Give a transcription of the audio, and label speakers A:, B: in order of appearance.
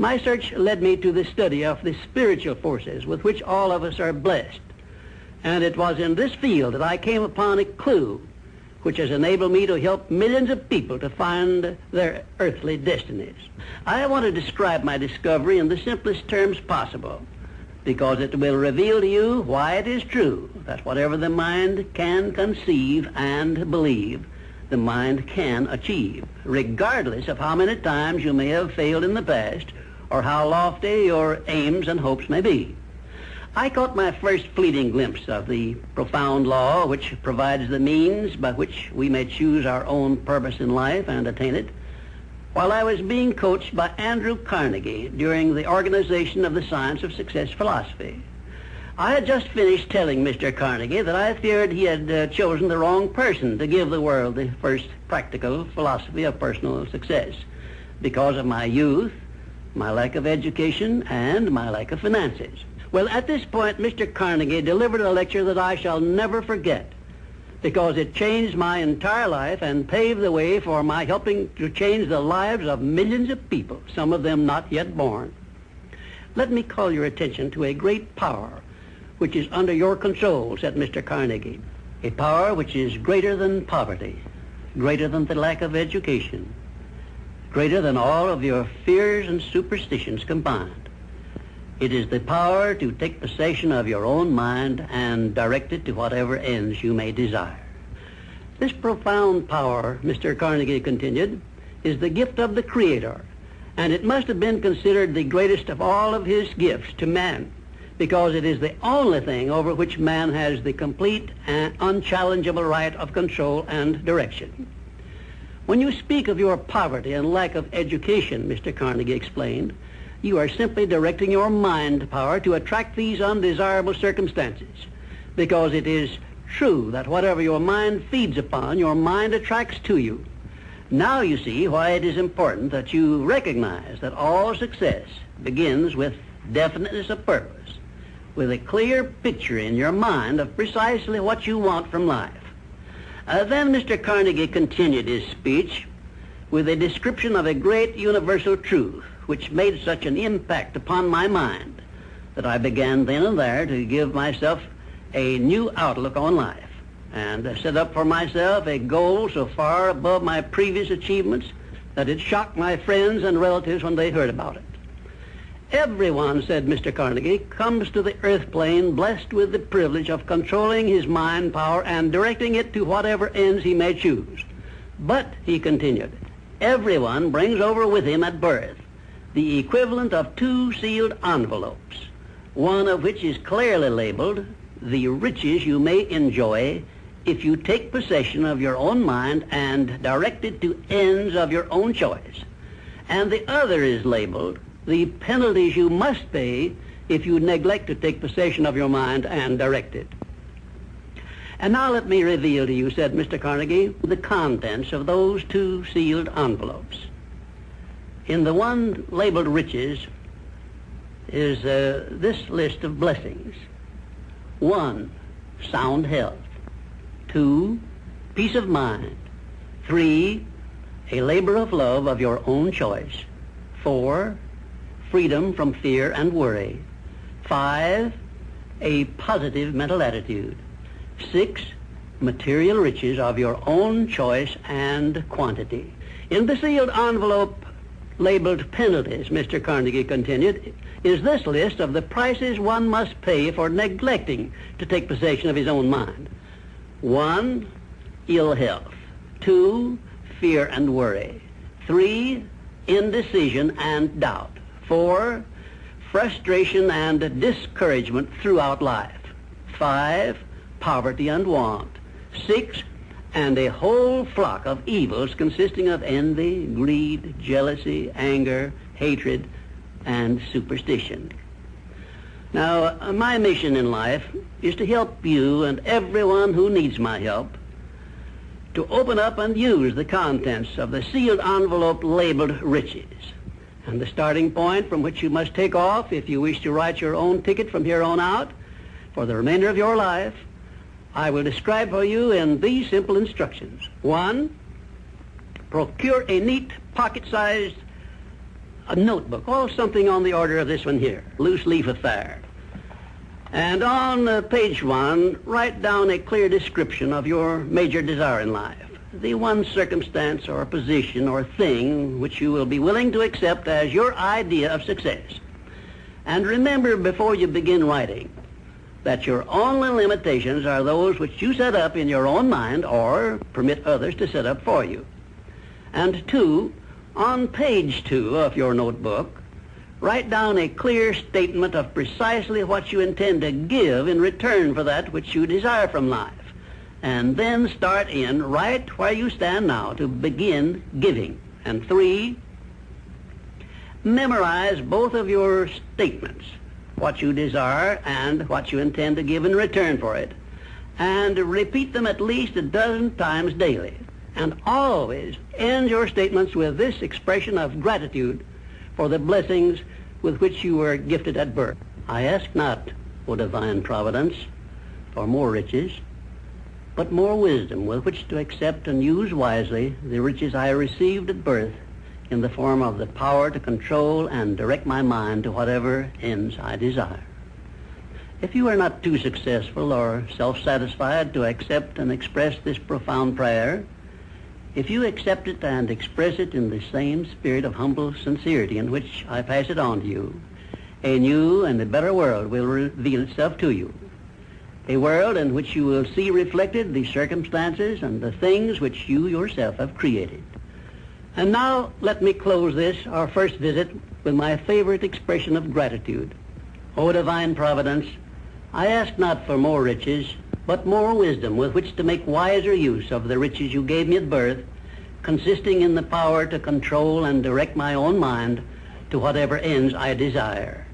A: My search led me to the study of the spiritual forces with which all of us are blessed. And it was in this field that I came upon a clue which has enabled me to help millions of people to find their earthly destinies. I want to describe my discovery in the simplest terms possible, because it will reveal to you why it is true that whatever the mind can conceive and believe, the mind can achieve, regardless of how many times you may have failed in the past or how lofty your aims and hopes may be. I caught my first fleeting glimpse of the profound law which provides the means by which we may choose our own purpose in life and attain it, while I was being coached by Andrew Carnegie during the organization of the Science of Success philosophy. I had just finished telling Mr. Carnegie that I feared he had chosen the wrong person to give the world the first practical philosophy of personal success because of my youth, my lack of education, and my lack of finances. Well, at this point, Mr. Carnegie delivered a lecture that I shall never forget, because it changed my entire life and paved the way for my helping to change the lives of millions of people, some of them not yet born. Let me call your attention to a great power which is under your control, said Mr. Carnegie, a power which is greater than poverty, greater than the lack of education, greater than all of your fears and superstitions combined. It is the power to take possession of your own mind and direct it to whatever ends you may desire. This profound power, Mr. Carnegie continued, is the gift of the Creator, and it must have been considered the greatest of all of his gifts to man, because it is the only thing over which man has the complete and unchallengeable right of control and direction. When you speak of your poverty and lack of education, Mr. Carnegie explained, you are simply directing your mind power to attract these undesirable circumstances, because it is true that whatever your mind feeds upon, your mind attracts to you. Now you see why it is important that you recognize that all success begins with definiteness of purpose, with a clear picture in your mind of precisely what you want from life. Then Mr. Carnegie continued his speech with a description of a great universal truth which made such an impact upon my mind that I began then and there to give myself a new outlook on life and set up for myself a goal so far above my previous achievements that it shocked my friends and relatives when they heard about it. Everyone, said Mr. Carnegie, comes to the earth plane blessed with the privilege of controlling his mind power and directing it to whatever ends he may choose. But, he continued, everyone brings over with him at birth the equivalent of 2 sealed envelopes, one of which is clearly labeled, the riches you may enjoy if you take possession of your own mind and direct it to ends of your own choice. And the other is labeled, the penalties you must pay if you neglect to take possession of your mind and direct it. And now let me reveal to you, said Mr. Carnegie, the contents of those 2 sealed envelopes. In the one labeled riches is this list of blessings. 1, sound health. 2, peace of mind. 3, a labor of love of your own choice. 4, freedom from fear and worry. 5, a positive mental attitude. 6, material riches of your own choice and quantity. In the sealed envelope labeled penalties, Mr. Carnegie continued, is this list of the prices one must pay for neglecting to take possession of his own mind. 1, ill health. 2, fear and worry. 3, indecision and doubt. 4, frustration and discouragement throughout life. 5, poverty and want. 6, and a whole flock of evils consisting of envy, greed, jealousy, anger, hatred, and superstition. Now, my mission in life is to help you and everyone who needs my help to open up and use the contents of the sealed envelope labeled riches. And the starting point from which you must take off if you wish to write your own ticket from here on out for the remainder of your life, I will describe for you in these simple instructions. 1, procure a neat pocket-sized a notebook, or something on the order of this one here, loose leaf affair. And on page 1, write down a clear description of your major desire in life, the one circumstance or position or thing which you will be willing to accept as your idea of success. And remember before you begin writing that your only limitations are those which you set up in your own mind or permit others to set up for you. And 2, on page 2 of your notebook, write down a clear statement of precisely what you intend to give in return for that which you desire from life. And then start in right where you stand now to begin giving. And 3, memorize both of your statements, what you desire and what you intend to give in return for it, and repeat them at least a dozen times daily. And always end your statements with this expression of gratitude for the blessings with which you were gifted at birth. I ask not, O divine providence, for more riches, but more wisdom with which to accept and use wisely the riches I received at birth in the form of the power to control and direct my mind to whatever ends I desire. If you are not too successful or self-satisfied to accept and express this profound prayer, if you accept it and express it in the same spirit of humble sincerity in which I pass it on to you, a new and a better world will reveal itself to you. A world in which you will see reflected the circumstances and the things which you yourself have created. And now let me close this, our first visit, with my favorite expression of gratitude. O divine providence, I ask not for more riches, but more wisdom with which to make wiser use of the riches you gave me at birth, consisting in the power to control and direct my own mind to whatever ends I desire.